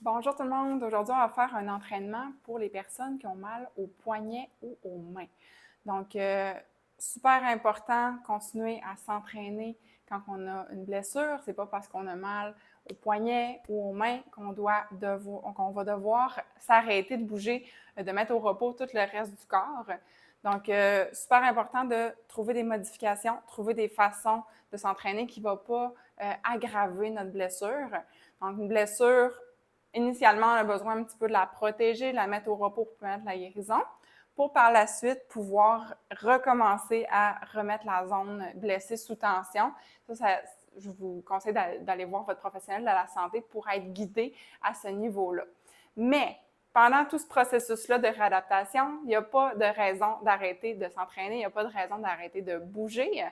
Bonjour tout le monde. Aujourd'hui, on va faire un entraînement pour les personnes qui ont mal aux poignets ou aux mains. Donc, super important, continuer à s'entraîner quand on a une blessure. C'est pas parce qu'on a mal aux poignets ou aux mains qu'on va devoir s'arrêter de bouger, de mettre au repos tout le reste du corps. Donc, super important de trouver des modifications, trouver des façons de s'entraîner qui ne vont pas aggraver notre blessure. Donc, une blessure, initialement, on a besoin un petit peu de la protéger, de la mettre au repos pour permettre la guérison, pour par la suite pouvoir recommencer à remettre la zone blessée sous tension. Je vous conseille d'aller voir votre professionnel de la santé pour être guidé à ce niveau-là. Mais pendant tout ce processus-là de réadaptation, il n'y a pas de raison d'arrêter de s'entraîner, il n'y a pas de raison d'arrêter de bouger.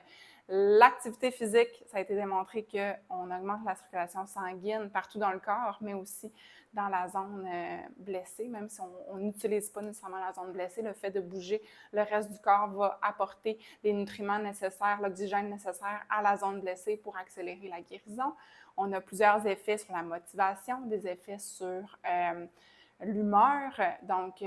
L'activité physique, ça a été démontré qu'on augmente la circulation sanguine partout dans le corps, mais aussi dans la zone blessée, même si on n'utilise pas nécessairement la zone blessée, le fait de bouger, le reste du corps va apporter les nutriments nécessaires, l'oxygène nécessaire à la zone blessée pour accélérer la guérison. On a plusieurs effets sur la motivation, des effets sur l'humeur, donc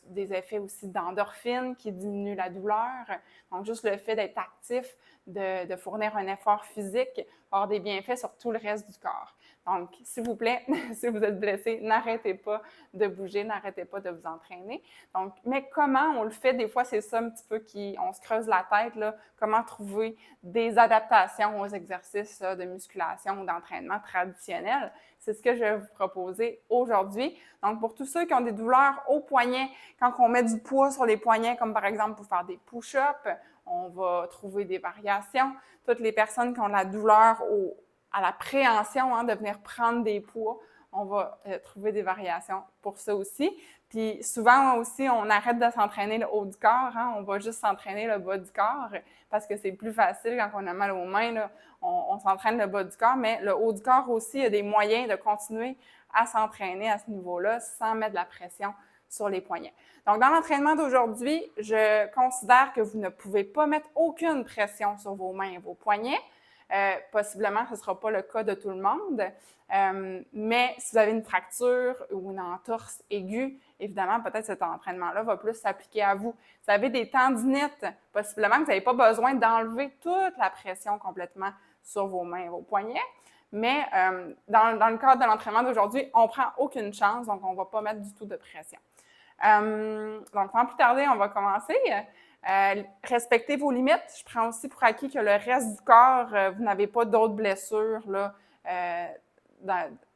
des effets aussi d'endorphine qui diminuent la douleur. Donc, juste le fait d'être actif, de fournir un effort physique, va avoir des bienfaits sur tout le reste du corps. Donc, s'il vous plaît, si vous êtes blessé, n'arrêtez pas de bouger, n'arrêtez pas de vous entraîner. Donc, mais comment on le fait? Des fois, c'est ça un petit peu on se creuse la tête, là, comment trouver des adaptations aux exercices de musculation ou d'entraînement traditionnels. C'est ce que je vais vous proposer aujourd'hui. Donc, pour tous ceux qui ont des douleurs au poignet, quand on met du poids sur les poignets, comme par exemple pour faire des push-ups, on va trouver des variations. Toutes les personnes qui ont de la douleur à la préhension de venir prendre des poids, on va trouver des variations pour ça aussi. Puis souvent aussi, on arrête de s'entraîner le haut du corps, on va juste s'entraîner le bas du corps parce que c'est plus facile quand on a mal aux mains, là, on s'entraîne le bas du corps, mais le haut du corps aussi, il y a des moyens de continuer à s'entraîner à ce niveau-là sans mettre de la pression sur les poignets. Donc, dans l'entraînement d'aujourd'hui, je considère que vous ne pouvez pas mettre aucune pression sur vos mains et vos poignets. Possiblement, ce ne sera pas le cas de tout le monde. Mais si vous avez une fracture ou une entorse aiguë, évidemment, peut-être cet entraînement-là va plus s'appliquer à vous. Si vous avez des tendinites, possiblement que vous n'avez pas besoin d'enlever toute la pression complètement sur vos mains et vos poignets. Mais dans le cadre de l'entraînement d'aujourd'hui, on ne prend aucune chance, donc on ne va pas mettre du tout de pression. Donc, sans plus tarder, on va commencer. Respectez vos limites. Je prends aussi pour acquis que le reste du corps, vous n'avez pas d'autres blessures là,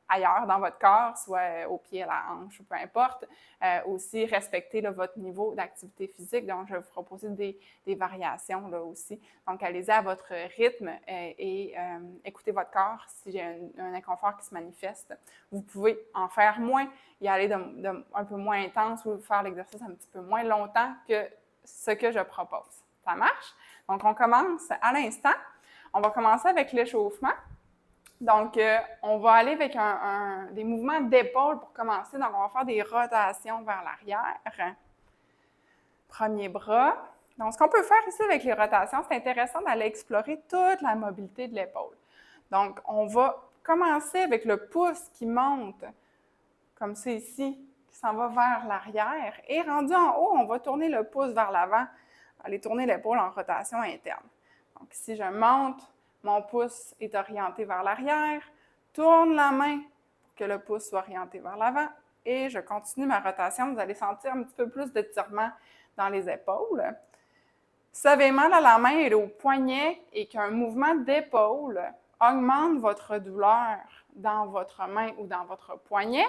ailleurs dans votre corps, soit au pied, à la hanche, ou peu importe. Aussi, respectez là, votre niveau d'activité physique. Donc, je vais vous proposer des variations là aussi. Donc, allez-y à votre rythme et écoutez votre corps. Si j'ai un inconfort qui se manifeste, vous pouvez en faire moins, y aller un peu moins intense ou faire l'exercice un petit peu moins longtemps que ce que je propose. Ça marche? Donc, on commence à l'instant. On va commencer avec l'échauffement. Donc, on va aller avec des mouvements d'épaule pour commencer. Donc, on va faire des rotations vers l'arrière. Premier bras. Donc, ce qu'on peut faire ici avec les rotations, c'est intéressant d'aller explorer toute la mobilité de l'épaule. Donc, on va commencer avec le pouce qui monte, comme ça ici, qui s'en va vers l'arrière. Et rendu en haut, on va tourner le pouce vers l'avant, aller tourner l'épaule en rotation interne. Donc, si je monte, mon pouce est orienté vers l'arrière, tourne la main pour que le pouce soit orienté vers l'avant et je continue ma rotation. Vous allez sentir un petit peu plus d'étirement dans les épaules. Si vous avez mal à la main et au poignet et qu'un mouvement d'épaule augmente votre douleur dans votre main ou dans votre poignet,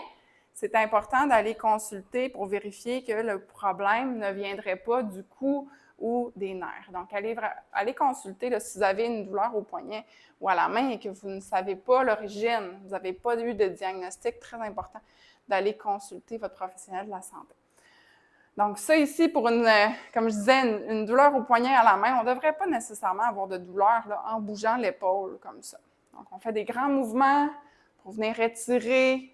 c'est important d'aller consulter pour vérifier que le problème ne viendrait pas du cou ou des nerfs. Donc, allez consulter là, si vous avez une douleur au poignet ou à la main et que vous ne savez pas l'origine, vous n'avez pas eu de diagnostic, très important d'aller consulter votre professionnel de la santé. Donc, ça ici, comme je disais, une douleur au poignet à la main, on ne devrait pas nécessairement avoir de douleur là, en bougeant l'épaule comme ça. Donc, on fait des grands mouvements pour venir étirer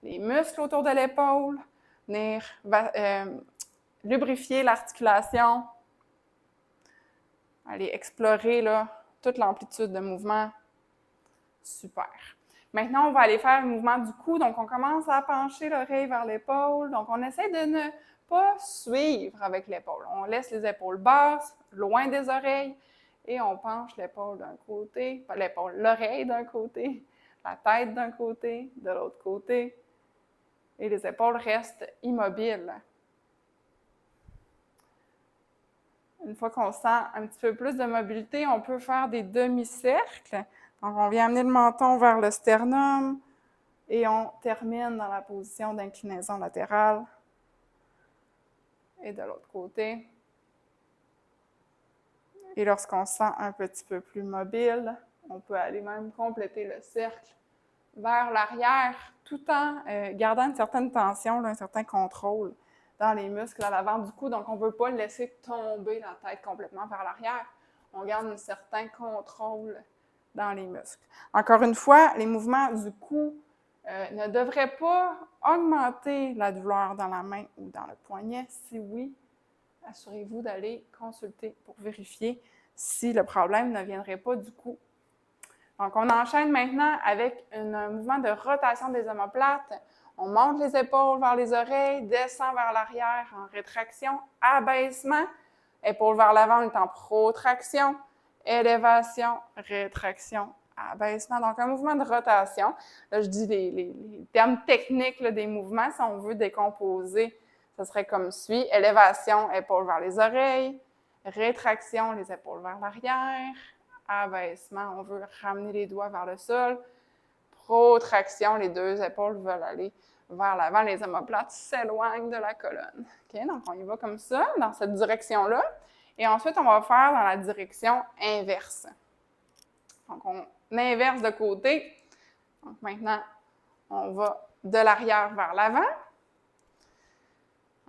les muscles autour de l'épaule, venir lubrifier l'articulation, aller explorer là, toute l'amplitude de mouvement. Super. Maintenant, on va aller faire le mouvement du cou. Donc, on commence à pencher l'oreille vers l'épaule. Donc, on essaie de ne pas suivre avec l'épaule. On laisse les épaules basses, loin des oreilles, et on penche l'épaule d'un côté, pas l'épaule, l'oreille d'un côté, la tête d'un côté, de l'autre côté, et les épaules restent immobiles. Une fois qu'on sent un petit peu plus de mobilité, on peut faire des demi-cercles. Donc, on vient amener le menton vers le sternum et on termine dans la position d'inclinaison latérale. Et de l'autre côté. Et lorsqu'on se sent un petit peu plus mobile, on peut aller même compléter le cercle vers l'arrière tout en gardant une certaine tension, là, un certain contrôle dans les muscles à l'avant du cou. Donc, on ne veut pas laisser tomber la tête complètement vers l'arrière. On garde un certain contrôle dans les muscles. Encore une fois, les mouvements du cou ne devraient pas augmenter la douleur dans la main ou dans le poignet. Si oui, assurez-vous d'aller consulter pour vérifier si le problème ne viendrait pas du cou. Donc, on enchaîne maintenant avec un mouvement de rotation des omoplates. On monte les épaules vers les oreilles, descend vers l'arrière en rétraction, abaissement, épaules vers l'avant, on est en protraction, élévation, rétraction, abaissement. Donc, un mouvement de rotation. Là, je dis les termes techniques là, des mouvements, si on veut décomposer, ce serait comme suit. Élévation, épaules vers les oreilles, rétraction, les épaules vers l'arrière, abaissement, on veut ramener les doigts vers le sol. Protraction, les deux épaules veulent aller vers l'avant, les omoplates s'éloignent de la colonne. Okay? Donc, on y va comme ça, dans cette direction-là. Et ensuite, on va faire dans la direction inverse. Donc, on inverse de côté. Donc, maintenant, on va de l'arrière vers l'avant.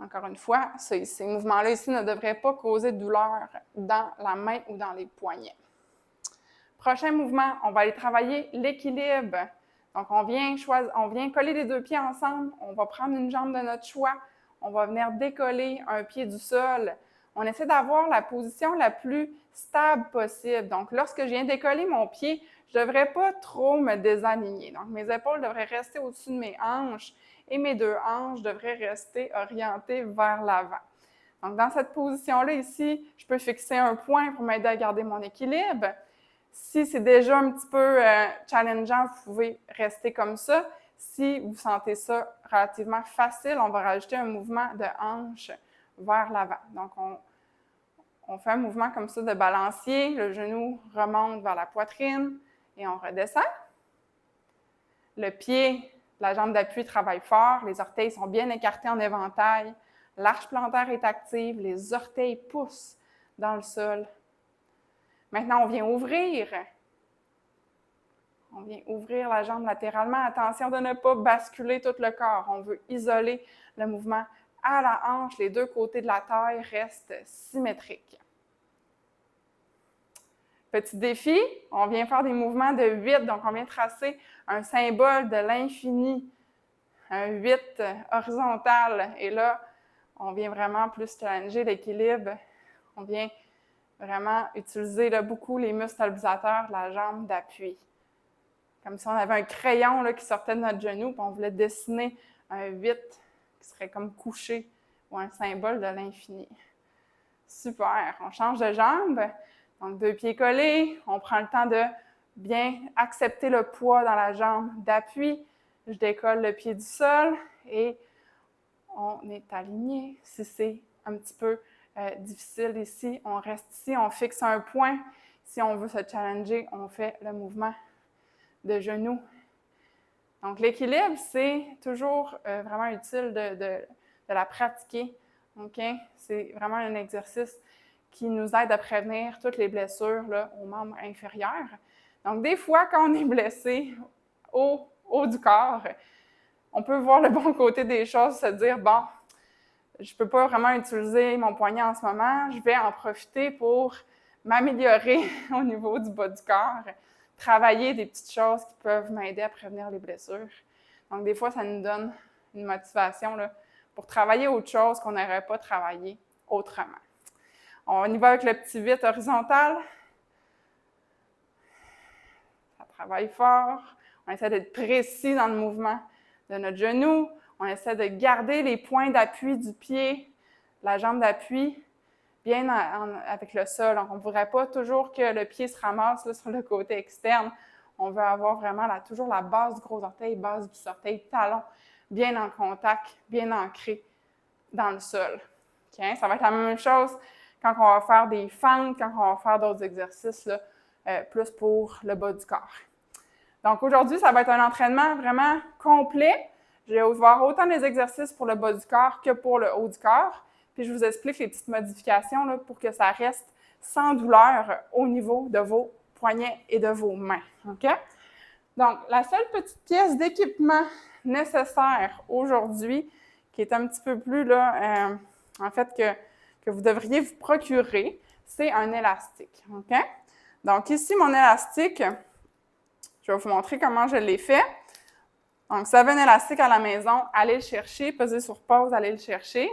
Encore une fois, ces mouvements-là ici ne devraient pas causer de douleur dans la main ou dans les poignets. Prochain mouvement, on va aller travailler l'équilibre. Donc, on vient coller les deux pieds ensemble. On va prendre une jambe de notre choix. On va venir décoller un pied du sol. On essaie d'avoir la position la plus stable possible. Donc, lorsque je viens décoller mon pied, je ne devrais pas trop me désaligner. Donc, mes épaules devraient rester au-dessus de mes hanches et mes deux hanches devraient rester orientées vers l'avant. Donc, dans cette position-là ici, je peux fixer un point pour m'aider à garder mon équilibre. Si c'est déjà un petit peu challengeant, vous pouvez rester comme ça. Si vous sentez ça relativement facile, on va rajouter un mouvement de hanche vers l'avant. Donc, on fait un mouvement comme ça de balancier. Le genou remonte vers la poitrine et on redescend. Le pied, la jambe d'appui travaille fort. Les orteils sont bien écartés en éventail. L'arche plantaire est active. Les orteils poussent dans le sol. Maintenant, on vient ouvrir. On vient ouvrir la jambe latéralement. Attention de ne pas basculer tout le corps. On veut isoler le mouvement à la hanche. Les deux côtés de la taille restent symétriques. Petit défi, on vient faire des mouvements de 8. Donc, on vient tracer un symbole de l'infini, un 8 horizontal. Et là, on vient vraiment plus challenger l'équilibre. On vient vraiment utiliser là, beaucoup les muscles stabilisateurs de la jambe d'appui. Comme si on avait un crayon là, qui sortait de notre genou, puis on voulait dessiner un 8 qui serait comme couché ou un symbole de l'infini. Super! On change de jambe. Donc, deux pieds collés. On prend le temps de bien accepter le poids dans la jambe d'appui. Je décolle le pied du sol et on est aligné. Si c'est un petit peu difficile ici, on reste ici, on fixe un point. Si on veut se challenger, on fait le mouvement de genoux. Donc, l'équilibre, c'est toujours vraiment utile de la pratiquer. Okay? C'est vraiment un exercice qui nous aide à prévenir toutes les blessures là, aux membres inférieurs. Donc, des fois, quand on est blessé au haut du corps, on peut voir le bon côté des choses, se dire, bon, je ne peux pas vraiment utiliser mon poignet en ce moment, je vais en profiter pour m'améliorer au niveau du bas du corps, travailler des petites choses qui peuvent m'aider à prévenir les blessures. Donc, des fois, ça nous donne une motivation là, pour travailler autre chose qu'on n'aurait pas travaillé autrement. On y va avec le petit 8 horizontal. Ça travaille fort. On essaie d'être précis dans le mouvement de notre genou. On essaie de garder les points d'appui du pied, la jambe d'appui, bien avec le sol. Donc, on ne voudrait pas toujours que le pied se ramasse là, sur le côté externe. On veut avoir vraiment toujours la base du gros orteil, base du orteil, talon, bien en contact, bien ancré dans le sol. Okay? Ça va être la même chose quand on va faire des fentes, quand on va faire d'autres exercices, là, plus pour le bas du corps. Donc, aujourd'hui, ça va être un entraînement vraiment complet. Je vais voir autant des exercices pour le bas du corps que pour le haut du corps. Puis, je vous explique les petites modifications là, pour que ça reste sans douleur au niveau de vos poignets et de vos mains. OK? Donc, la seule petite pièce d'équipement nécessaire aujourd'hui, qui est un petit peu plus, là, en fait, que vous devriez vous procurer, c'est un élastique. OK? Donc, ici, mon élastique, je vais vous montrer comment je l'ai fait. Donc, si vous avez un élastique à la maison, allez le chercher, pesez sur pause, allez le chercher.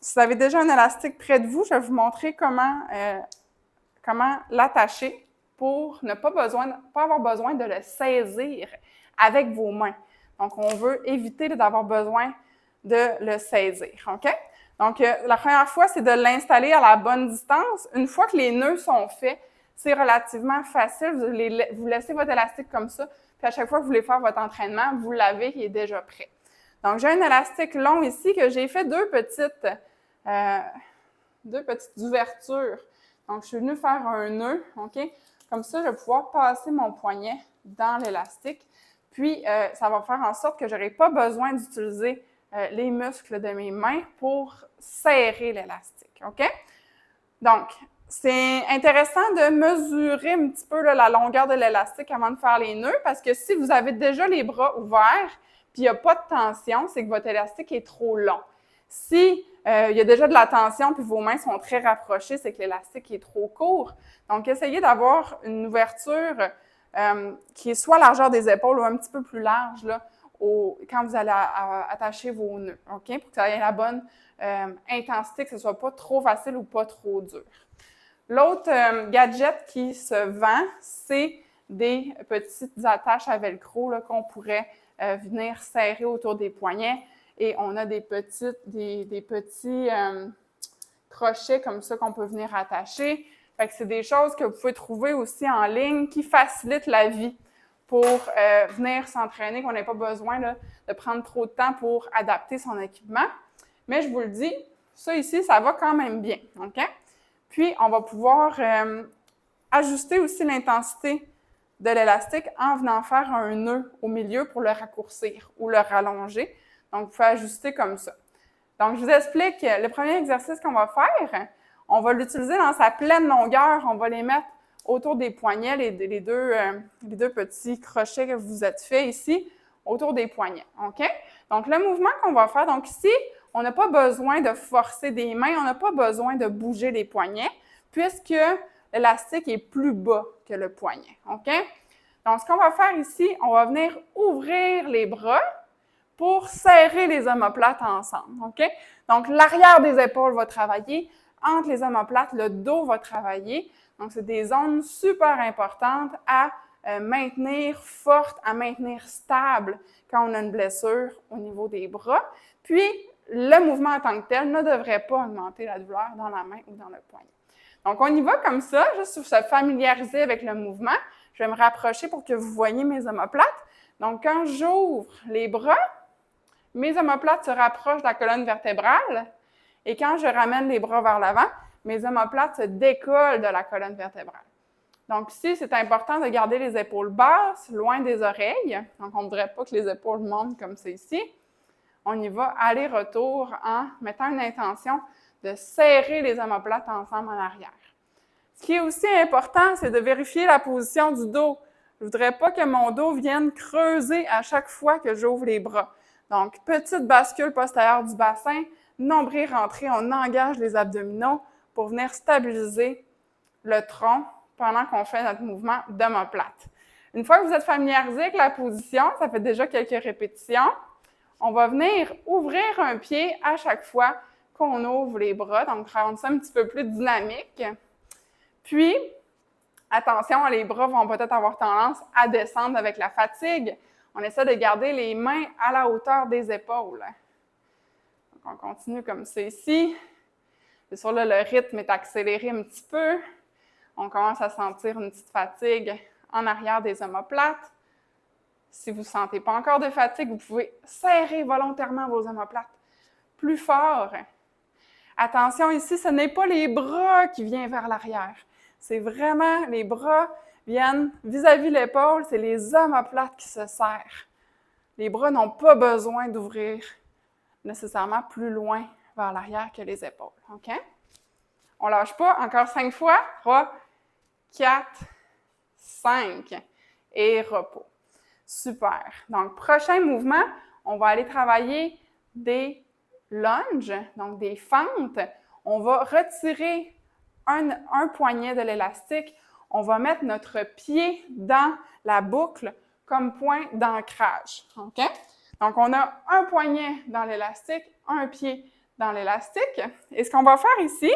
Si vous avez déjà un élastique près de vous, je vais vous montrer comment l'attacher pour ne pas avoir besoin de le saisir avec vos mains. Donc, on veut éviter d'avoir besoin de le saisir. OK? Donc, la première fois, c'est de l'installer à la bonne distance. Une fois que les nœuds sont faits, c'est relativement facile. Vous laissez votre élastique comme ça, puis à chaque fois que vous voulez faire votre entraînement, vous l'avez, il est déjà prêt. Donc, j'ai un élastique long ici que j'ai fait deux petites ouvertures. Donc, je suis venue faire un nœud, OK? Comme ça, je vais pouvoir passer mon poignet dans l'élastique. Puis, ça va faire en sorte que je n'aurai pas besoin d'utiliser les muscles de mes mains pour serrer l'élastique, OK? Donc, c'est intéressant de mesurer un petit peu là, la longueur de l'élastique avant de faire les nœuds parce que si vous avez déjà les bras ouverts puis il n'y a pas de tension, c'est que votre élastique est trop long. Si il y a déjà de la tension puis vos mains sont très rapprochées, c'est que l'élastique est trop court. Donc, essayez d'avoir une ouverture qui est soit largeur des épaules ou un petit peu plus large là, quand vous allez attacher vos nœuds, OK? Pour que ça ait la bonne intensité, que ce ne soit pas trop facile ou pas trop dur. L'autre gadget qui se vend, c'est des petites attaches à velcro là, qu'on pourrait venir serrer autour des poignets. Et on a des petits crochets comme ça qu'on peut venir attacher. Fait que c'est des choses que vous pouvez trouver aussi en ligne qui facilitent la vie pour venir s'entraîner, qu'on n'ait pas besoin là, de prendre trop de temps pour adapter son équipement. Mais je vous le dis, ça ici, ça va quand même bien. OK? Puis, on va pouvoir ajuster aussi l'intensité de l'élastique en venant faire un nœud au milieu pour le raccourcir ou le rallonger. Donc, vous pouvez ajuster comme ça. Donc, je vous explique le premier exercice qu'on va faire. On va l'utiliser dans sa pleine longueur. On va les mettre autour des poignets, les deux petits crochets que vous êtes faits ici, autour des poignets. OK? Donc, le mouvement qu'on va faire, donc ici, on n'a pas besoin de forcer des mains, on n'a pas besoin de bouger les poignets, puisque l'élastique est plus bas que le poignet. OK? Donc, ce qu'on va faire ici, on va venir ouvrir les bras pour serrer les omoplates ensemble. OK? Donc, l'arrière des épaules va travailler, entre les omoplates, le dos va travailler. Donc, c'est des zones super importantes à maintenir fortes, à maintenir stables quand on a une blessure au niveau des bras. Puis, le mouvement en tant que tel ne devrait pas augmenter la douleur dans la main ou dans le poignet. Donc, on y va comme ça, juste pour se familiariser avec le mouvement. Je vais me rapprocher pour que vous voyez mes omoplates. Donc, quand j'ouvre les bras, mes omoplates se rapprochent de la colonne vertébrale. Et quand je ramène les bras vers l'avant, mes omoplates se décollent de la colonne vertébrale. Donc ici, c'est important de garder les épaules basses, loin des oreilles. Donc, on ne voudrait pas que les épaules montent comme c'est ici. On y va aller-retour en mettant une intention de serrer les omoplates ensemble en arrière. Ce qui est aussi important, c'est de vérifier la position du dos. Je ne voudrais pas que mon dos vienne creuser à chaque fois que j'ouvre les bras. Donc, petite bascule postérieure du bassin, nombril rentré, on engage les abdominaux pour venir stabiliser le tronc pendant qu'on fait notre mouvement d'omoplate. Une fois que vous êtes familiarisé avec la position, ça fait déjà quelques répétitions, on va venir ouvrir un pied à chaque fois qu'on ouvre les bras, donc rendre ça un petit peu plus dynamique. Puis, Attention, les bras vont peut-être avoir tendance à descendre avec la fatigue. On essaie de garder les mains à la hauteur des épaules. Donc, on continue comme ça ici. C'est sûr, là, le rythme est accéléré un petit peu. On commence à sentir une petite fatigue en arrière des omoplates. Si vous ne sentez pas encore de fatigue, vous pouvez serrer volontairement vos omoplates plus fort. Attention ici, ce n'est pas les bras qui viennent vers l'arrière. C'est vraiment les bras viennent vis-à-vis l'épaule, c'est les omoplates qui se serrent. Les bras n'ont pas besoin d'ouvrir nécessairement plus loin vers l'arrière que les épaules. OK? On ne lâche pas. Encore 5 fois. 3, 4, 5. Et repos. Super. Donc, prochain mouvement, on va aller travailler des lunges, donc des fentes. On va retirer un poignet de l'élastique. On va mettre notre pied dans la boucle comme point d'ancrage. OK? Donc, on a un poignet dans l'élastique, un pied dans l'élastique. Et ce qu'on va faire ici,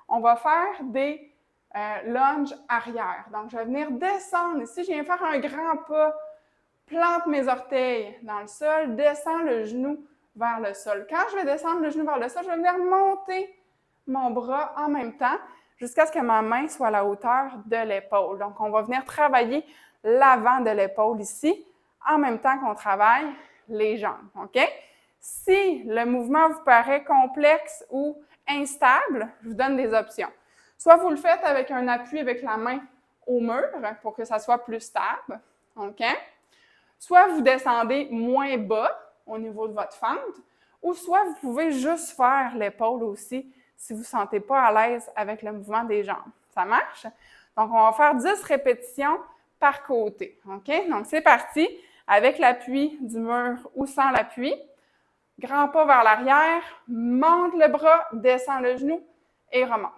on va faire des lunges arrière. Donc, je vais venir descendre. Ici, je viens faire un grand pas, plante mes orteils dans le sol, descends le genou vers le sol. Quand je vais descendre le genou vers le sol, je vais venir monter mon bras en même temps jusqu'à ce que ma main soit à la hauteur de l'épaule. Donc, on va venir travailler l'avant de l'épaule ici, en même temps qu'on travaille les jambes. OK? Si le mouvement vous paraît complexe ou instable, je vous donne des options. Soit vous le faites avec un appui avec la main au mur pour que ça soit plus stable. OK? Soit vous descendez moins bas au niveau de votre fente, ou soit vous pouvez juste faire l'épaule aussi si vous ne vous sentez pas à l'aise avec le mouvement des jambes. Ça marche? Donc, on va faire 10 répétitions par côté. OK? Donc, c'est parti avec l'appui du mur ou sans l'appui. Grand pas vers l'arrière, monte le bras, descend le genou et remonte.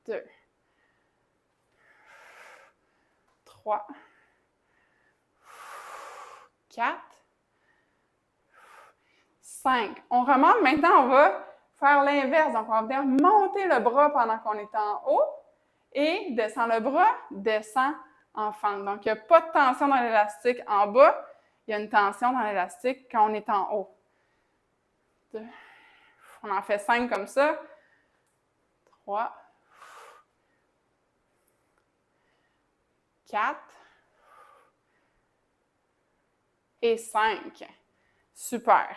2, 3, 4, 5. On remonte. Maintenant, on va faire l'inverse. Donc, on va venir monter le bras pendant qu'on est en haut et descend le bras, descend en fente. Donc, il n'y a pas de tension dans l'élastique en bas. Il y a une tension dans l'élastique quand on est en haut. 2. On en fait 5 comme ça. 3, 4 et 5. Super.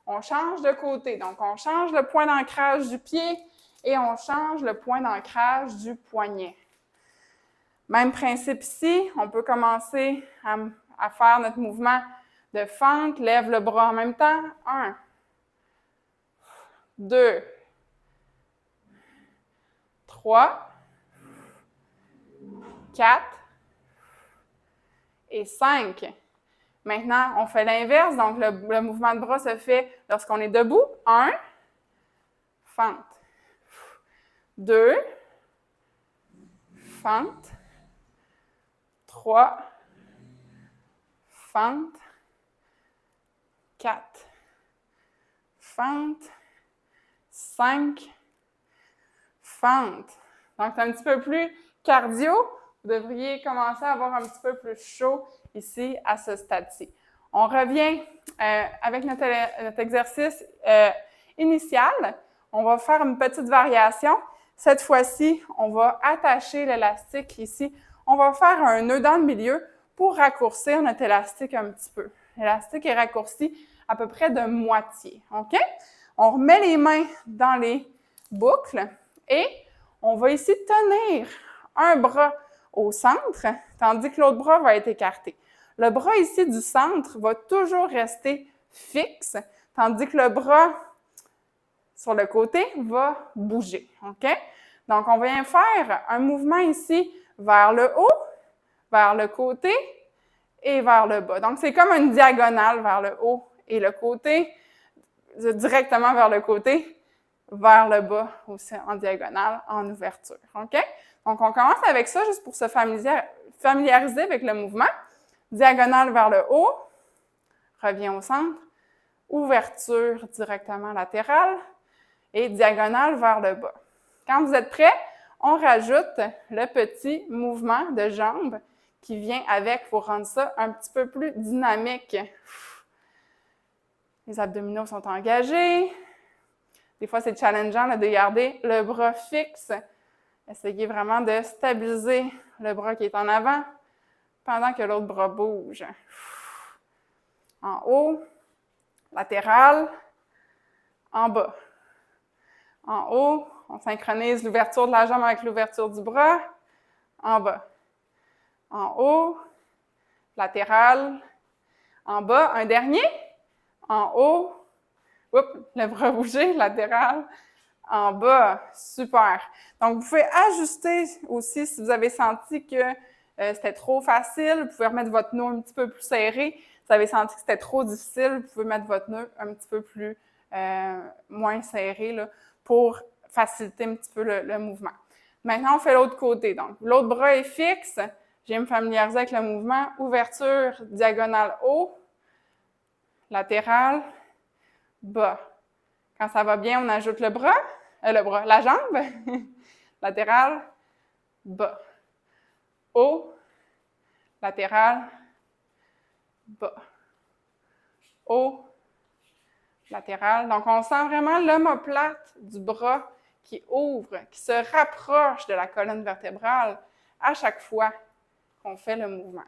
On change de côté. Donc, on change le point d'ancrage du pied et on change le point d'ancrage du poignet. Même principe ici. On peut commencer à faire notre mouvement de fente. Lève le bras en même temps. 1, 2, 3, 4 et 5. Maintenant, on fait l'inverse. Donc, le mouvement de bras se fait lorsqu'on est debout. 1, fente. 2, fente. 3, fente. 4, fente. 5, fente. Donc, c'est un petit peu plus cardio. Vous devriez commencer à avoir un petit peu plus chaud ici à ce stade-ci. On revient avec notre exercice initial. On va faire une petite variation. Cette fois-ci, on va attacher l'élastique ici. On va faire un nœud dans le milieu pour raccourcir notre élastique un petit peu. L'élastique est raccourci à peu près de moitié. OK? On remet les mains dans les boucles et on va ici tenir un bras au centre, tandis que l'autre bras va être écarté. Le bras ici du centre va toujours rester fixe, tandis que le bras sur le côté va bouger. OK? Donc, on vient faire un mouvement ici vers le haut, vers le côté et vers le bas. Donc, c'est comme une diagonale vers le haut et le côté, directement vers le côté, vers le bas aussi en diagonale, en ouverture. OK? Donc, on commence avec ça juste pour se familiariser avec le mouvement. Diagonale vers le haut, revient au centre, ouverture directement latérale et diagonale vers le bas. Quand vous êtes prêts, on rajoute le petit mouvement de jambes qui vient avec pour rendre ça un petit peu plus dynamique. Les abdominaux sont engagés. Des fois, c'est challengeant là, de garder le bras fixe. Essayez vraiment de stabiliser le bras qui est en avant pendant que l'autre bras bouge. En haut, latéral, en bas. En haut, on synchronise l'ouverture de la jambe avec l'ouverture du bras. En bas. En haut, latéral, en bas. Un dernier. En haut, oups, le bras bougé, latéral, en bas. Super. Donc, vous pouvez ajuster aussi si vous avez senti que c'était trop facile. Vous pouvez remettre votre nœud un petit peu plus serré. Si vous avez senti que c'était trop difficile, vous pouvez mettre votre nœud un petit peu plus moins serré là, pour faciliter un petit peu le mouvement. Maintenant, on fait l'autre côté. Donc, l'autre bras est fixe. Je viens me familiariser avec le mouvement. Ouverture diagonale haut, latéral, bas. Quand ça va bien, on ajoute la jambe, latéral, bas. Haut, latéral, bas. Haut, latéral. Donc, on sent vraiment l'omoplate du bras qui ouvre, qui se rapproche de la colonne vertébrale à chaque fois qu'on fait le mouvement.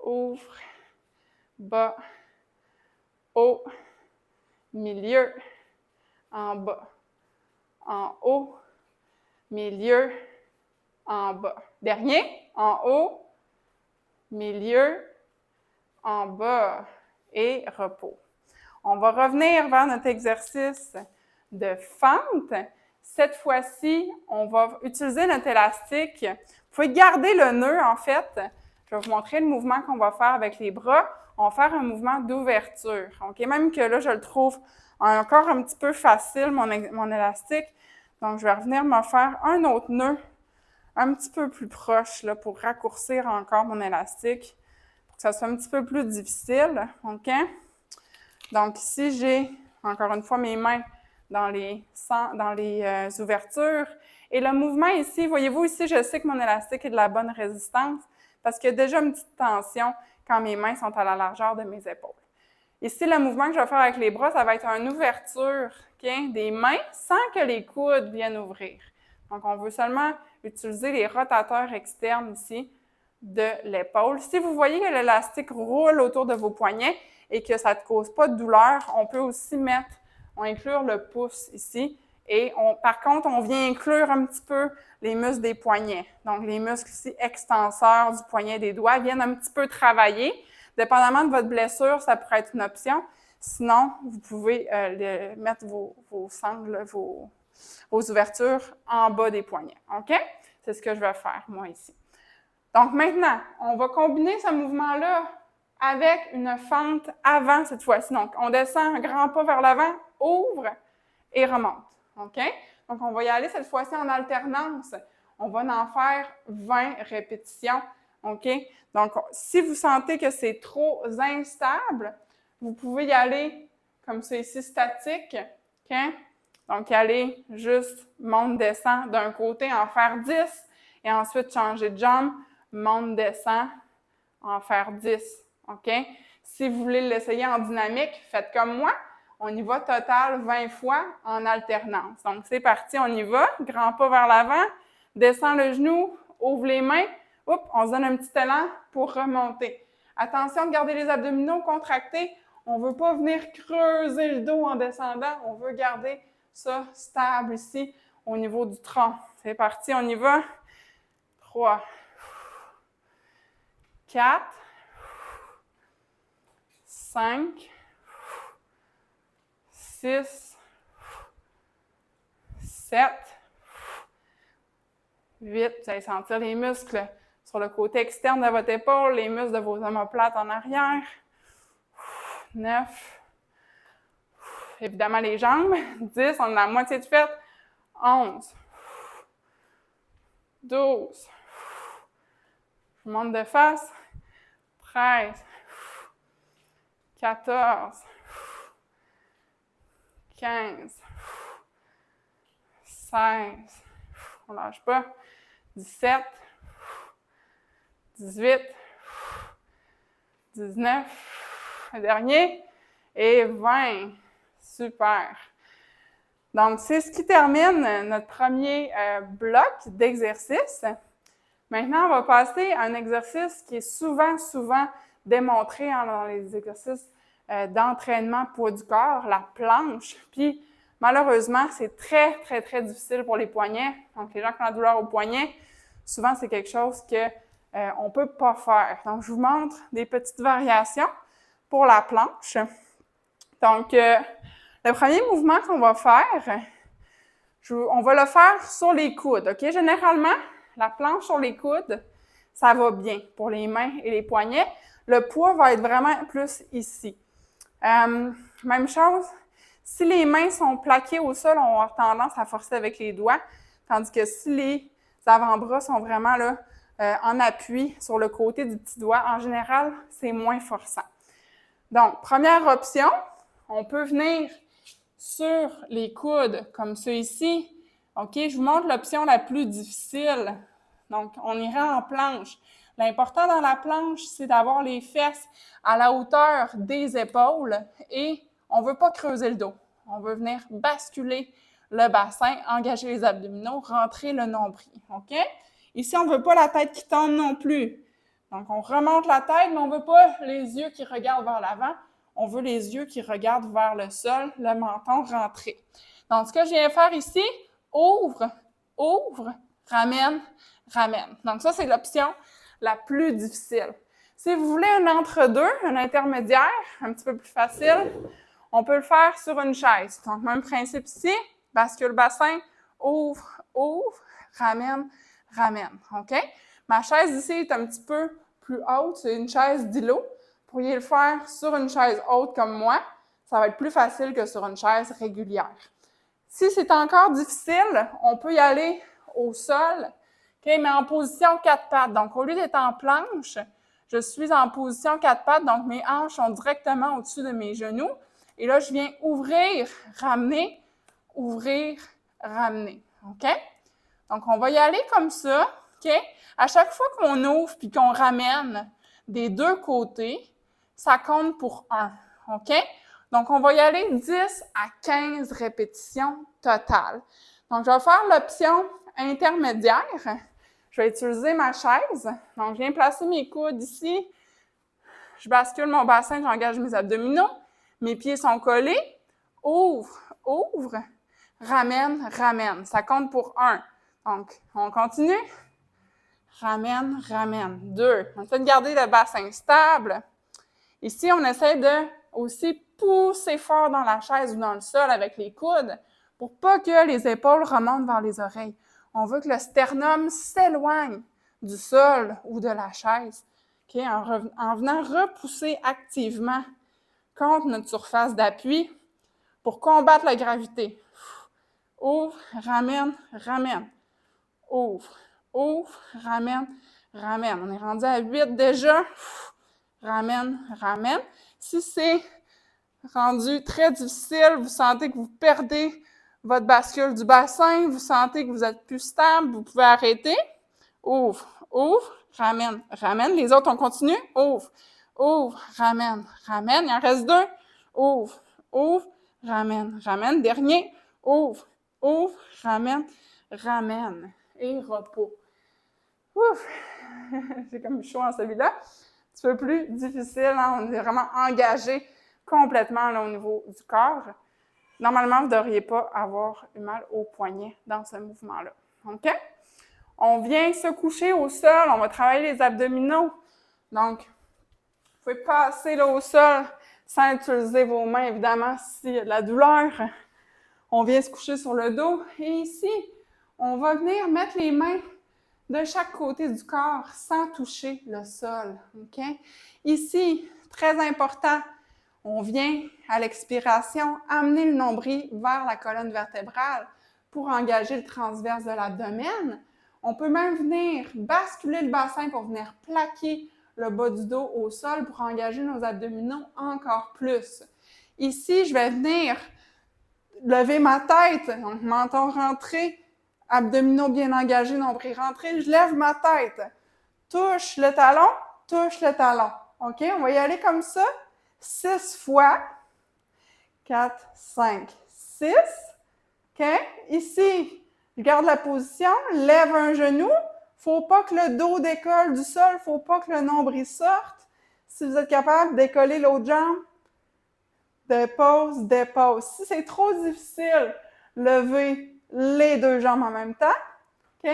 Ouvre, bas, haut, milieu, en bas. En haut, milieu, en bas. Dernier, en haut, milieu, en bas et repos. On va revenir vers notre exercice de fente. Cette fois-ci, on va utiliser notre élastique. Vous pouvez garder le nœud, en fait. Je vais vous montrer le mouvement qu'on va faire avec les bras. On va faire un mouvement d'ouverture. Okay? Même que là, je le trouve encore un petit peu facile, mon élastique. Donc, je vais revenir me faire un autre nœud un petit peu plus proche là, pour raccourcir encore mon élastique, pour que ça soit un petit peu plus difficile. OK? Donc, ici, j'ai encore une fois mes mains dans les ouvertures. Et le mouvement ici, voyez-vous ici, je sais que mon élastique est de la bonne résistance parce qu'il y a déjà une petite tension quand mes mains sont à la largeur de mes épaules. Ici, le mouvement que je vais faire avec les bras, ça va être une ouverture des mains sans que les coudes viennent ouvrir. Donc, on veut seulement utiliser les rotateurs externes ici de l'épaule. Si vous voyez que l'élastique roule autour de vos poignets et que ça ne cause pas de douleur, on peut aussi inclure le pouce ici. Et par contre, on vient inclure un petit peu les muscles des poignets. Donc, les muscles ici extenseurs du poignet des doigts viennent un petit peu travailler. Dépendamment de votre blessure, ça pourrait être une option. Sinon, vous pouvez mettre vos sangles, vos ouvertures en bas des poignets. OK? C'est ce que je vais faire, moi, ici. Donc, maintenant, on va combiner ce mouvement-là avec une fente avant cette fois-ci. Donc, on descend un grand pas vers l'avant, ouvre et remonte. OK? Donc, on va y aller cette fois-ci en alternance. On va en faire 20 répétitions. OK? Donc, si vous sentez que c'est trop instable, vous pouvez y aller comme ça ici, statique. OK? Donc, y aller juste monte, descend d'un côté, en faire 10 et ensuite changer de jambe, monte, descend, en faire 10. OK? Si vous voulez l'essayer en dynamique, faites comme moi. On y va total 20 fois en alternance. Donc, c'est parti, on y va. Grand pas vers l'avant, descend le genou, ouvre les mains. Oups, on se donne un petit élan pour remonter. Attention de garder les abdominaux contractés. On ne veut pas venir creuser le dos en descendant. On veut garder ça stable ici au niveau du tronc. C'est parti, on y va. 3, 4, 5, 6, 7, 8. Vous allez sentir les muscles sur le côté externe de votre épaule, les muscles de vos omoplates en arrière. 9. Évidemment, les jambes. 10, on a la moitié de fait. 11. 12. Je monte de face. 13. 14. 15, 16, on lâche pas, 17, 18, 19, le dernier, et 20. Super. Donc, c'est ce qui termine notre premier bloc d'exercice. Maintenant, on va passer à un exercice qui est souvent démontré dans les exercices d'entraînement poids du corps, la planche. Puis, malheureusement, c'est très difficile pour les poignets. Donc, les gens qui ont la douleur au poignet, souvent, c'est quelque chose qu'on ne peut pas faire. Donc, je vous montre des petites variations pour la planche. Donc, le premier mouvement qu'on va faire, on va le faire sur les coudes. OK? Généralement, la planche sur les coudes, ça va bien pour les mains et les poignets. Le poids va être vraiment plus ici. Même chose, si les mains sont plaquées au sol, on va avoir tendance à forcer avec les doigts, tandis que si les avant-bras sont vraiment là, en appui sur le côté du petit doigt, en général, c'est moins forçant. Donc, première option, on peut venir sur les coudes, comme ceux ici. OK, je vous montre l'option la plus difficile. Donc, on ira en planche. L'important dans la planche, c'est d'avoir les fesses à la hauteur des épaules et on ne veut pas creuser le dos. On veut venir basculer le bassin, engager les abdominaux, rentrer le nombril. OK? Ici, on ne veut pas la tête qui tombe non plus. Donc, on remonte la tête, mais on ne veut pas les yeux qui regardent vers l'avant. On veut les yeux qui regardent vers le sol, le menton rentré. Donc, ce que je viens faire ici, ouvre, ouvre, ramène, ramène. Donc, ça, c'est l'option la plus difficile. Si vous voulez un entre-deux, un intermédiaire, un petit peu plus facile, on peut le faire sur une chaise. Donc, même principe ici, bascule bassin, ouvre, ouvre, ramène, ramène. OK? Ma chaise ici est un petit peu plus haute, c'est une chaise d'îlot. Vous pourriez le faire sur une chaise haute comme moi, ça va être plus facile que sur une chaise régulière. Si c'est encore difficile, on peut y aller au sol, okay, mais en position 4 pattes. Donc, au lieu d'être en planche, je suis en position 4 pattes, donc mes hanches sont directement au-dessus de mes genoux. Et là, je viens ouvrir, ramener, OK? Donc, on va y aller comme ça, OK? À chaque fois qu'on ouvre puis qu'on ramène des deux côtés, ça compte pour 1, OK? Donc, on va y aller 10 à 15 répétitions totales. Donc, je vais faire l'option intermédiaire. Je vais utiliser ma chaise. Donc, je viens placer mes coudes ici. Je bascule mon bassin, j'engage mes abdominaux. Mes pieds sont collés. Ouvre, ouvre, ramène, ramène. Ça compte pour 1. Donc, on continue. Ramène, ramène. 2. On essaie de garder le bassin stable. Ici, on essaie de aussi pousser fort dans la chaise ou dans le sol avec les coudes pour pas que les épaules remontent vers les oreilles. On veut que le sternum s'éloigne du sol ou de la chaise, okay? En venant repousser activement contre notre surface d'appui pour combattre la gravité. Ouvre, ramène, ramène. Ouvre, ouvre, ramène, ramène. On est rendu à 8 déjà. Ramène, ramène. Si c'est rendu très difficile, vous sentez que vous perdez votre bascule du bassin, vous sentez que vous êtes plus stable, vous pouvez arrêter. Ouvre, ouvre, ramène, ramène. Les autres, on continue. Ouvre, ouvre, ramène, ramène. Il en reste 2. Ouvre, ouvre, ramène, ramène. Dernier. Ouvre, ouvre, ramène, ramène. Et repos. Ouf! J'ai comme chaud en celui-là. Un petit peu plus difficile, hein? On est vraiment engagé complètement là, au niveau du corps. Normalement, vous ne devriez pas avoir mal au poignet dans ce mouvement-là. OK? On vient se coucher au sol, on va travailler les abdominaux. Donc, vous pouvez passer là, au sol sans utiliser vos mains, évidemment, s'il y a de la douleur. On vient se coucher sur le dos. Et ici, on va venir mettre les mains de chaque côté du corps sans toucher le sol. OK? Ici, très important, on vient à l'expiration amener le nombril vers la colonne vertébrale pour engager le transverse de l'abdomen. On peut même venir basculer le bassin pour venir plaquer le bas du dos au sol pour engager nos abdominaux encore plus. Ici, je vais venir lever ma tête, donc menton rentré, abdominaux bien engagés, nombril rentré, je lève ma tête. Touche le talon, touche le talon. OK? On va y aller comme ça. 6 fois. 4, 5, 6. OK? Ici, je garde la position, lève un genou. Il ne faut pas que le dos décolle du sol, il ne faut pas que le nombril sorte. Si vous êtes capable, décoller l'autre jambe. Dépose, dépose. Si c'est trop difficile, levez les deux jambes en même temps. OK?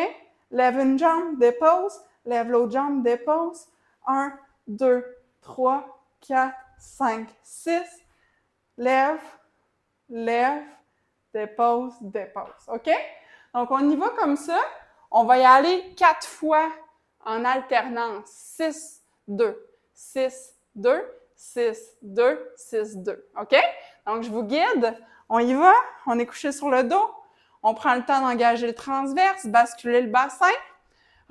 Lève une jambe, dépose. Lève l'autre jambe, dépose. 1, 2, 3, 4, 5, 6. Lève, lève, dépose, dépose. OK? Donc, on y va comme ça. On va y aller 4 fois en alternance. 6, 2, 6, 2, 6, 2, 6, 2. OK? Donc, je vous guide. On y va. On est couché sur le dos. On prend le temps d'engager le transverse, basculer le bassin.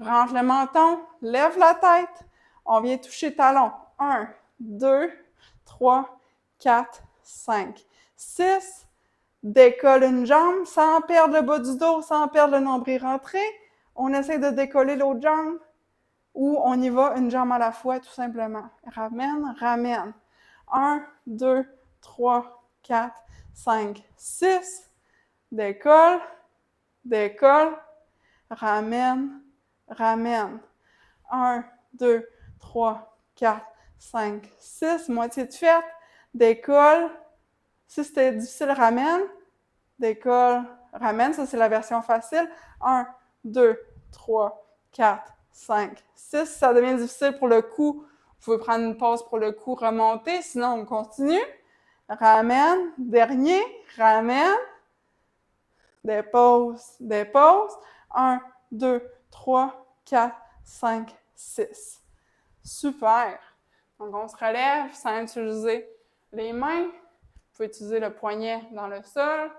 Range le menton, lève la tête. On vient toucher le talon. 1, 2, 3, 4, 5, 6. Décolle une jambe sans perdre le bas du dos, sans perdre le nombril rentré. On essaie de décoller l'autre jambe ou on y va une jambe à la fois tout simplement. Ramène, ramène. 1, 2, 3, 4, 5, 6. Décolle, décolle. Ramène, ramène. 1, 2, 3, 4, 5, 6. Moitié de fête. Décolle. Si c'était difficile, ramène. Décolle, ramène. Ça, c'est la version facile. 1, 2, 3, 4, 5, 6. Si ça devient difficile pour le cou, vous pouvez prendre une pause pour le cou, remonter. Sinon, on continue. Ramène. Dernier. Ramène. Dépose, dépose. 1, 2, 3, 4, 5, 6. Super. Donc, on se relève sans utiliser les mains. Vous pouvez utiliser le poignet dans le sol.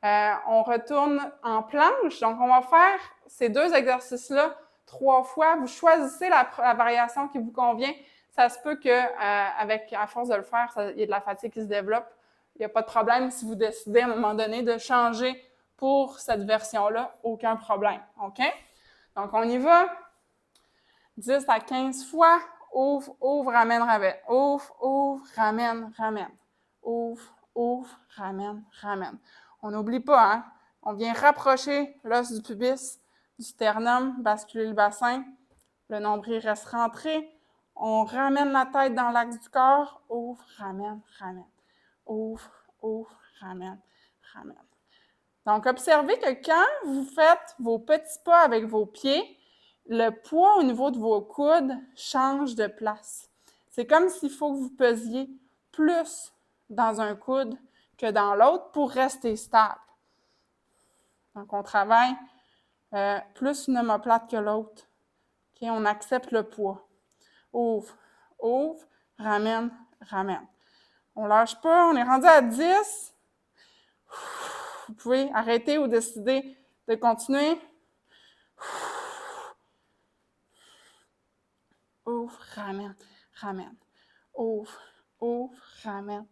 On retourne en planche. Donc, on va faire ces deux exercices-là 3 fois. Vous choisissez la variation qui vous convient. Ça se peut qu'à force de le faire, il y ait de la fatigue qui se développe. Il n'y a pas de problème si vous décidez à un moment donné de changer pour cette version-là. Aucun problème. OK? Donc, on y va. 10 à 15 fois. Ouvre, ouvre, ramène, ramène. Ouvre, ouvre, ramène, ramène. Ouvre, ouvre, ramène, ramène. On n'oublie pas, hein? On vient rapprocher l'os du pubis, du sternum, basculer le bassin. Le nombril reste rentré. On ramène la tête dans l'axe du corps. Ouvre, ramène, ramène. Ouvre, ouvre, ramène, ramène. Donc, observez que quand vous faites vos petits pas avec vos pieds, le poids au niveau de vos coudes change de place. C'est comme s'il faut que vous pesiez plus dans un coude que dans l'autre pour rester stable. Donc, on travaille plus une omoplate que l'autre. Okay? On accepte le poids. Ouvre, ouvre, ramène, ramène. On ne lâche pas, on est rendu à 10. Vous pouvez arrêter ou décider de continuer. Ouvre, ramène, ramène. Ouvre, ouvre, ramène,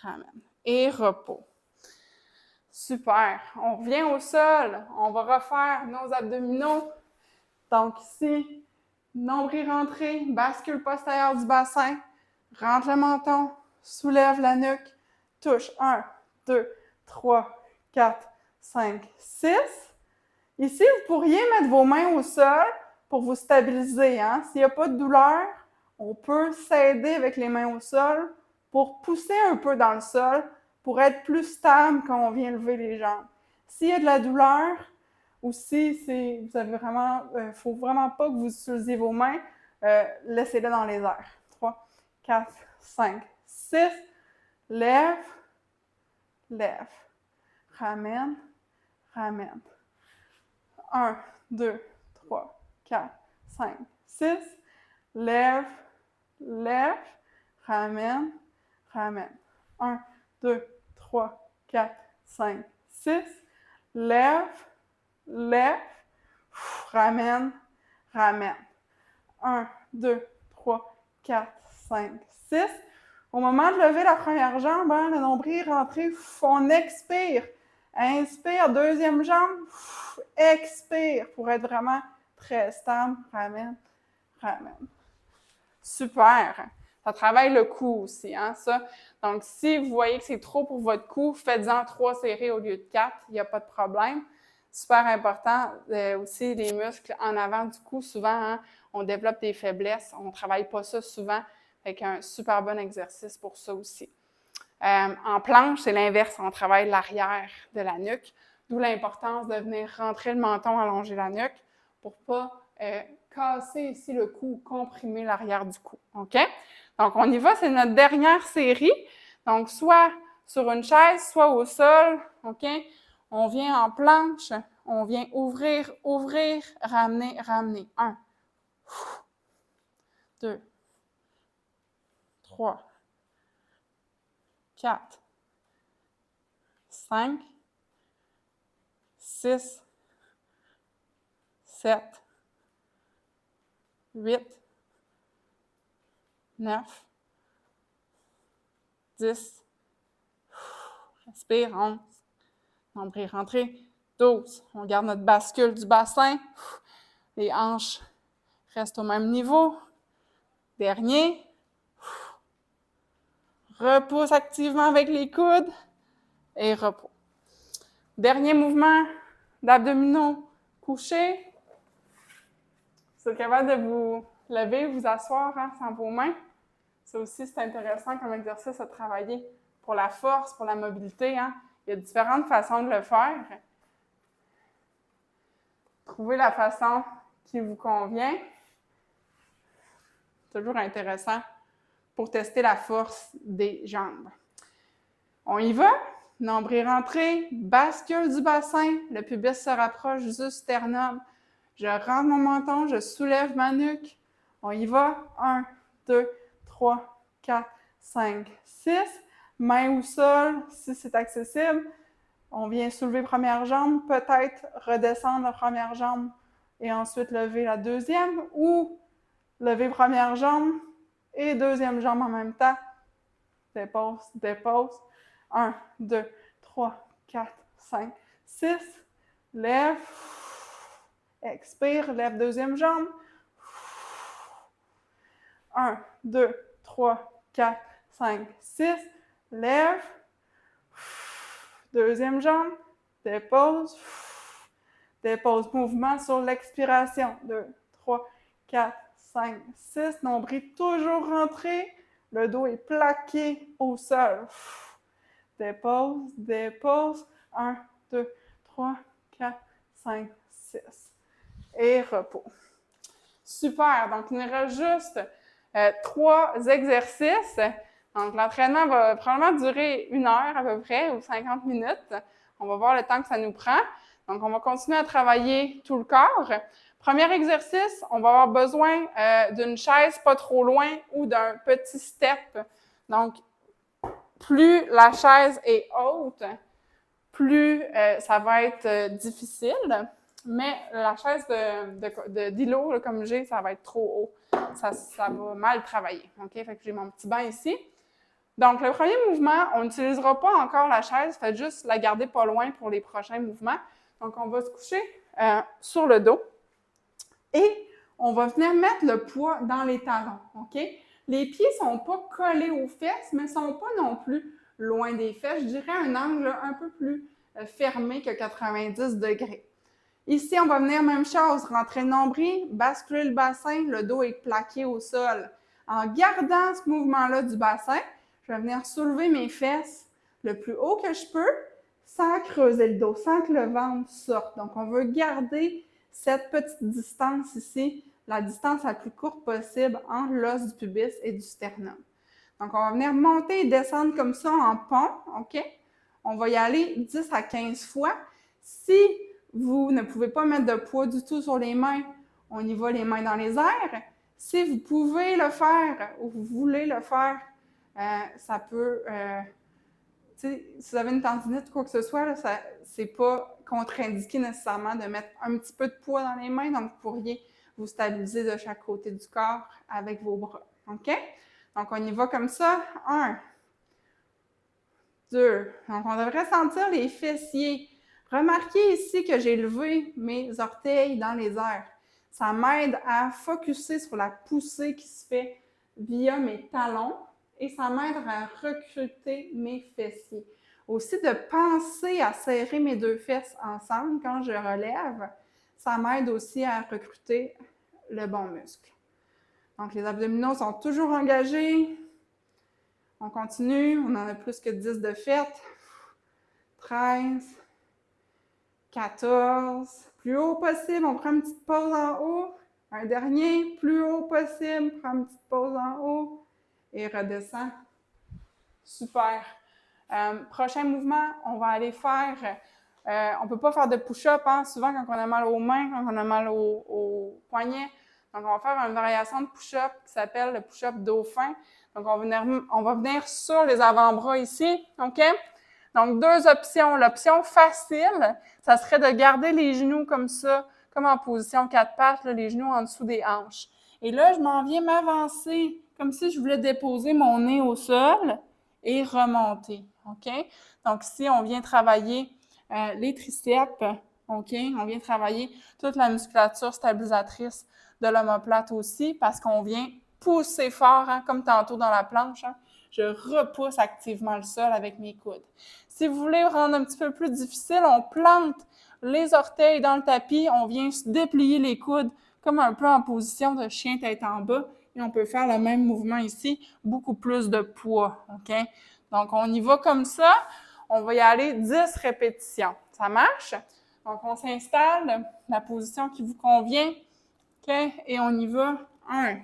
ramène. Et repos. Super. On revient au sol. On va refaire nos abdominaux. Donc ici, nombril rentré, bascule postérieure du bassin, rentre le menton, soulève la nuque, touche 1, 2, 3, 4, 5, 6. Ici, vous pourriez mettre vos mains au sol pour vous stabiliser. Hein? S'il n'y a pas de douleur, on peut s'aider avec les mains au sol pour pousser un peu dans le sol pour être plus stable quand on vient lever les jambes. S'il y a de la douleur, ou si vous avez vraiment, ne faut vraiment pas que vous utilisiez vos mains, laissez-les dans les airs. 3, 4, 5, 6. Lève, lève. Ramène, ramène. 1, 2, 3, 4, 5, 6. Lève, lève. Ramène, ramène. 1, 2, 3, 4, 5, 6. Lève, lève. Ramène, ramène. 1, 2, 3, 4, 5, 6. Au moment de lever la première jambe, hein, le nombril est rentré, on expire. Inspire, deuxième jambe. Expire pour être vraiment très stable. Ramène, ramène. Super. Ça travaille le cou aussi, hein, ça. Donc, si vous voyez que c'est trop pour votre cou, faites-en 3 séries au lieu de 4. Il n'y a pas de problème. Super important. Aussi, les muscles en avant du cou, souvent, hein, on développe des faiblesses. On ne travaille pas ça souvent. Fait qu'un super bon exercice pour ça aussi. En planche, c'est l'inverse. On travaille l'arrière de la nuque. D'où l'importance de venir rentrer le menton, allonger la nuque pour ne pas casser ici le cou, comprimer l'arrière du cou. OK? Donc, on y va. C'est notre dernière série. Donc, soit sur une chaise, soit au sol. OK? On vient en planche. On vient ouvrir, ouvrir, ramener, ramener. 1, 2, 3, 4, 5, 6, 7, 8, 9, 10, respire, 11, nombril rentré, 12. On garde notre bascule du bassin, les hanches restent au même niveau. Dernier, repousse activement avec les coudes et repos. Dernier mouvement d'abdominaux couchés. Vous êtes capable de vous lever, vous asseoir hein, sans vos mains. Ça aussi, c'est intéressant comme exercice à travailler pour la force, pour la mobilité. Hein. Il y a différentes façons de le faire. Trouvez la façon qui vous convient. Toujours intéressant pour tester la force des jambes. On y va. Nombril rentré, bascule du bassin. Le pubis se rapproche du sternum. Je rentre mon menton, je soulève ma nuque. On y va. 1, 2, 3, 4, 5, 6. Main au sol, si c'est accessible. On vient soulever première jambe, peut-être redescendre la première jambe et ensuite lever la deuxième ou lever première jambe et deuxième jambe en même temps. Dépose, dépose. 1, 2, 3, 4, 5, 6. Lève. Expire, lève deuxième jambe. 1, 2, 3, 4, 5, 6. Lève. Deuxième jambe. Dépose. Dépose. Mouvement sur l'expiration. 2, 3, 4, 5, 6. Nombril toujours rentré. Le dos est plaqué au sol. Dépose, dépose. 1, 2, 3, 4, 5, 6. Et repos. Super. Donc, il nous reste juste 3 exercices. Donc, l'entraînement va probablement durer 1 heure à peu près ou 50 minutes. On va voir le temps que ça nous prend. Donc, on va continuer à travailler tout le corps. Premier exercice, on va avoir besoin d'une chaise pas trop loin ou d'un petit step. Donc, plus la chaise est haute, plus ça va être difficile. Mais la chaise d'îlot, comme j'ai, ça va être trop haut. Ça va mal travailler. OK? Fait que j'ai mon petit banc ici. Donc, le premier mouvement, on n'utilisera pas encore la chaise. Faites juste la garder pas loin pour les prochains mouvements. Donc, on va se coucher sur le dos. Et on va venir mettre le poids dans les talons. OK? Les pieds ne sont pas collés aux fesses, mais ne sont pas non plus loin des fesses. Je dirais un angle un peu plus fermé que 90 degrés. Ici, on va venir, même chose, rentrer le nombril, basculer le bassin, le dos est plaqué au sol. En gardant ce mouvement-là du bassin, je vais venir soulever mes fesses le plus haut que je peux, sans creuser le dos, sans que le ventre sorte. Donc, on veut garder cette petite distance ici, la distance la plus courte possible entre l'os du pubis et du sternum. Donc, on va venir monter et descendre comme ça en pont, OK? On va y aller 10 à 15 fois. Si vous ne pouvez pas mettre de poids du tout sur les mains, on y va les mains dans les airs. Si vous pouvez le faire ou vous voulez le faire, ça peut... si vous avez une tendinite ou quoi que ce soit, c'est pas contre-indiqué nécessairement de mettre un petit peu de poids dans les mains, donc vous pourriez vous stabiliser de chaque côté du corps avec vos bras. OK? Donc, on y va comme ça. 1, 2. Donc, on devrait sentir les fessiers. Remarquez ici que j'ai levé mes orteils dans les airs. Ça m'aide à focusser sur la poussée qui se fait via mes talons et ça m'aide à recruter mes fessiers. Aussi, de penser à serrer mes deux fesses ensemble quand je relève, ça m'aide aussi à recruter le bon muscle. Donc, les abdominaux sont toujours engagés. On continue, on en a plus que 10 de fait. 13, 14, plus haut possible, on prend une petite pause en haut. Un dernier, plus haut possible, prend une petite pause en haut et redescend. Super. Prochain mouvement, on va aller faire, on ne peut pas faire de push-up, hein, souvent quand on a mal aux mains, quand on a mal aux poignets. Donc, on va faire une variation de push-up qui s'appelle le push-up dauphin. Donc, on va venir sur les avant-bras ici, OK? Donc, deux options. L'option facile, ça serait de garder les genoux comme ça, comme en position quatre pattes, là, les genoux en dessous des hanches. Et là, je m'en viens m'avancer, comme si je voulais déposer mon nez au sol et remonter, OK? Donc, ici, on vient travailler les triceps, OK? On vient travailler toute la musculature stabilisatrice de l'omoplate aussi, parce qu'on vient pousser fort, hein, comme tantôt dans la planche, hein. Je repousse activement le sol avec mes coudes. Si vous voulez rendre un petit peu plus difficile, on plante les orteils dans le tapis, on vient se déplier les coudes comme un peu en position de chien tête en bas et on peut faire le même mouvement ici, beaucoup plus de poids, OK? Donc, on y va comme ça. On va y aller 10 répétitions. Ça marche? Donc, on s'installe, la position qui vous convient, OK? Et on y va. 1.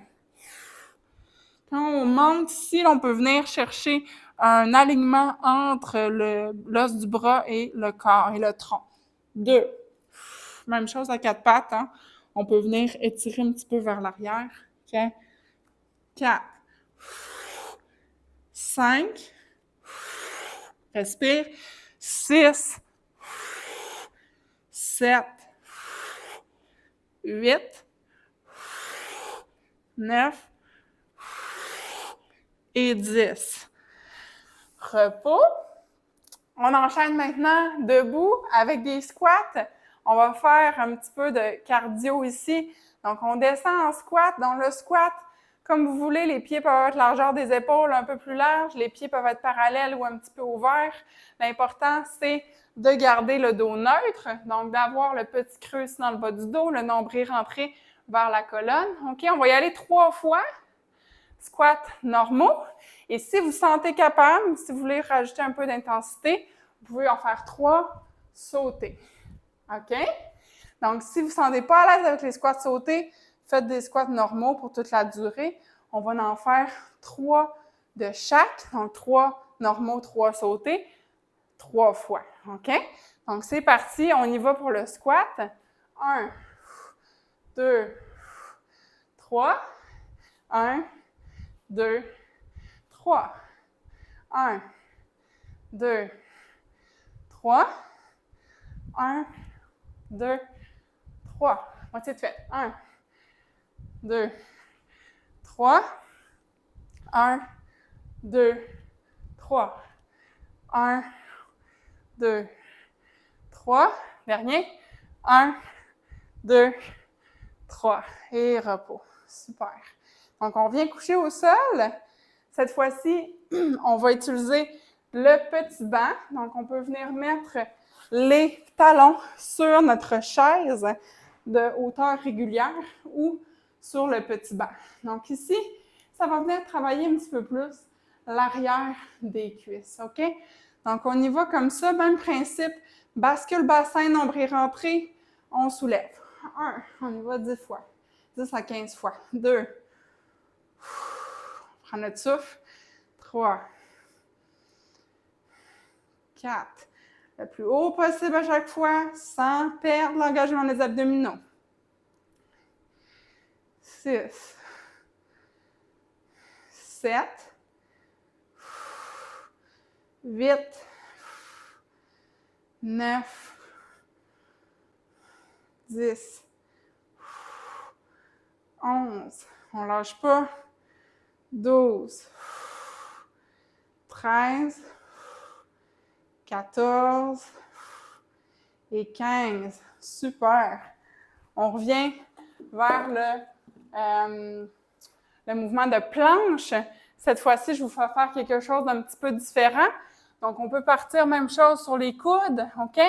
Quand on monte ici, on peut venir chercher un alignement entre l'os du bras et le corps et le tronc. 2. Même chose à quatre pattes. Hein? On peut venir étirer un petit peu vers l'arrière. Okay? 4. 5. Respire. 6. 7. 8. 9. Et 10. Repos. On enchaîne maintenant debout avec des squats. On va faire un petit peu de cardio ici. Donc, on descend en squat. Dans le squat, comme vous voulez, les pieds peuvent être largeur des épaules, un peu plus large. Les pieds peuvent être parallèles ou un petit peu ouverts. L'important, c'est de garder le dos neutre, donc d'avoir le petit creux ici dans le bas du dos, le nombril rentré vers la colonne. OK, on va y aller 3 fois. Squats normaux. Et si vous sentez capable, si vous voulez rajouter un peu d'intensité, vous pouvez en faire 3 sautés. OK? Donc, si vous ne vous sentez pas à l'aise avec les squats sautés, faites des squats normaux pour toute la durée. On va en faire 3 de chaque. Donc, 3 normaux, 3 sautés, 3 fois. OK? Donc, c'est parti. On y va pour le squat. 1, 2, 3. 1, 2, 3. 1, 2, 3. 1, 2, 3. Moitié de fait. 1, 2, 3. 1, 2, 3. 1, 2, 3. Dernier. 1, 2, 3. Et repos. Super. Donc, on vient coucher au sol. Cette fois-ci, on va utiliser le petit banc. Donc, on peut venir mettre les talons sur notre chaise de hauteur régulière ou sur le petit banc. Donc, ici, ça va venir travailler un petit peu plus l'arrière des cuisses. OK? Donc, on y va comme ça. Même principe. Bascule bassin, nombril rentré. On soulève. 1. On y va 10 fois. 10 à 15 fois. 2. On prend notre souffle. 3. 4. Le plus haut possible à chaque fois, sans perdre l'engagement des abdominaux. 6. 7. 8. 9. 10. 11. On ne lâche pas. 12. 13. 14 et 15. Super. On revient vers le mouvement de planche. Cette fois-ci, je vous fais faire quelque chose d'un petit peu différent. Donc, on peut partir même chose sur les coudes, OK?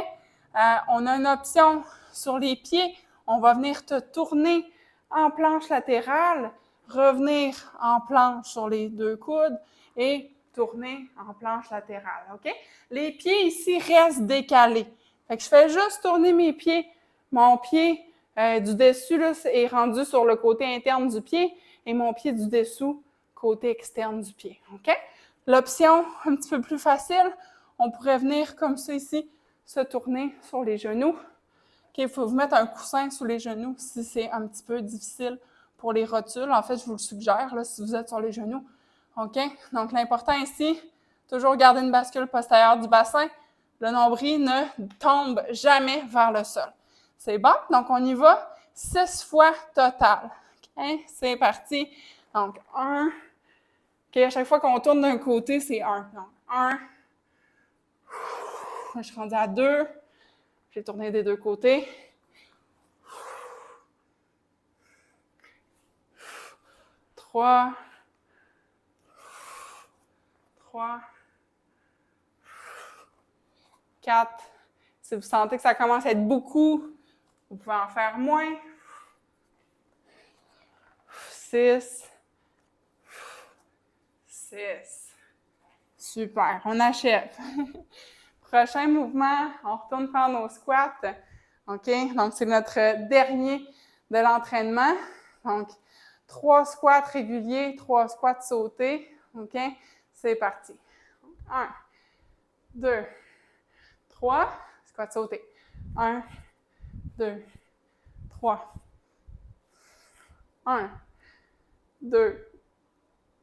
On a une option sur les pieds. On va venir te tourner en planche latérale, revenir en planche sur les deux coudes et tourner en planche latérale, OK? Les pieds ici restent décalés. Fait que je fais juste tourner mes pieds. Mon pied du dessus là, est rendu sur le côté interne du pied et mon pied du dessous, côté externe du pied, OK? L'option un petit peu plus facile, on pourrait venir comme ça ici, se tourner sur les genoux. OK, il faut vous mettre un coussin sous les genoux si c'est un petit peu difficile pour les rotules. En fait, je vous le suggère là, si vous êtes sur les genoux. OK? Donc, l'important ici, toujours garder une bascule postérieure du bassin. Le nombril ne tombe jamais vers le sol. C'est bon? Donc, on y va 6 fois total. OK? C'est parti. Donc, 1. OK, à chaque fois qu'on tourne d'un côté, c'est 1. Donc, 1. Je suis rendue à 2. J'ai tourné des deux côtés. 3. 3. 4. Si vous sentez que ça commence à être beaucoup, vous pouvez en faire moins. 6. 6. Super, on achève. Prochain mouvement, on retourne faire nos squats. OK? Donc, c'est notre dernier de l'entraînement. Donc, 3 squats réguliers, 3 squats sautés. OK? C'est parti. 1, 2, 3. Squat sauté. 1, 2, 3. 1, 2,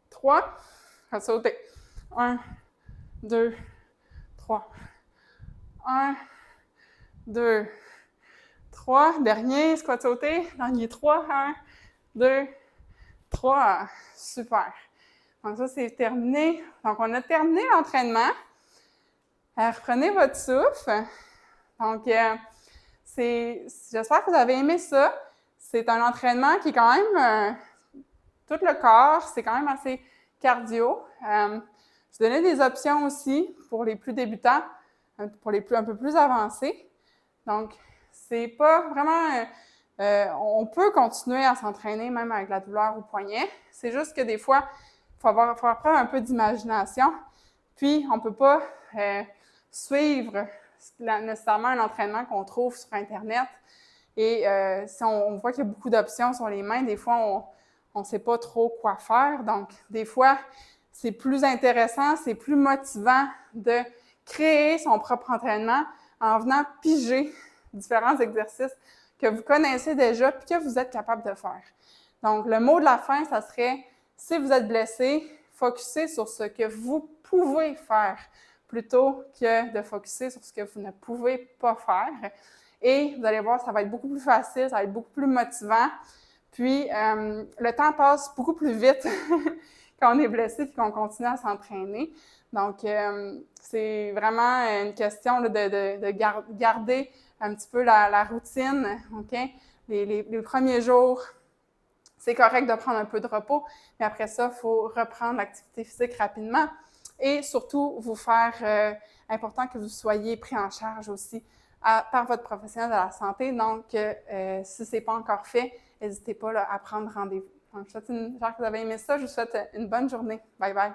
3. Squat sauté. 1, 2, 3. 1, 2, 3. Dernier, squat sauté. Dernier 3. 1, 2, 3. Super. Donc, ça, c'est terminé. Donc, on a terminé l'entraînement. Reprenez votre souffle. Donc, j'espère que vous avez aimé ça. C'est un entraînement qui est quand même, tout le corps, c'est quand même assez cardio. Je donnais des options aussi pour les plus débutants, pour les un peu plus avancés. Donc, c'est pas vraiment... on peut continuer à s'entraîner même avec la douleur au poignet. C'est juste que des fois, il faut avoir preuve un peu d'imagination. Puis, on ne peut pas suivre nécessairement un entraînement qu'on trouve sur Internet. Et si on voit qu'il y a beaucoup d'options sur les mains, des fois, on ne sait pas trop quoi faire. Donc, des fois, c'est plus intéressant, c'est plus motivant de créer son propre entraînement en venant piger différents exercices que vous connaissez déjà et que vous êtes capable de faire. Donc, le mot de la fin, ça serait, si vous êtes blessé, focussez sur ce que vous pouvez faire plutôt que de focuser sur ce que vous ne pouvez pas faire. Et vous allez voir, ça va être beaucoup plus facile, ça va être beaucoup plus motivant. Puis, le temps passe beaucoup plus vite quand on est blessé et qu'on continue à s'entraîner. Donc, c'est vraiment une question là, de garder un petit peu la routine. Okay? Les premiers jours, c'est correct de prendre un peu de repos, mais après ça, il faut reprendre l'activité physique rapidement et surtout vous faire important que vous soyez pris en charge aussi par votre professionnel de la santé. Donc, si ce n'est pas encore fait, n'hésitez pas là, à prendre rendez-vous. Donc, j'espère que vous avez aimé ça. Je vous souhaite une bonne journée. Bye bye.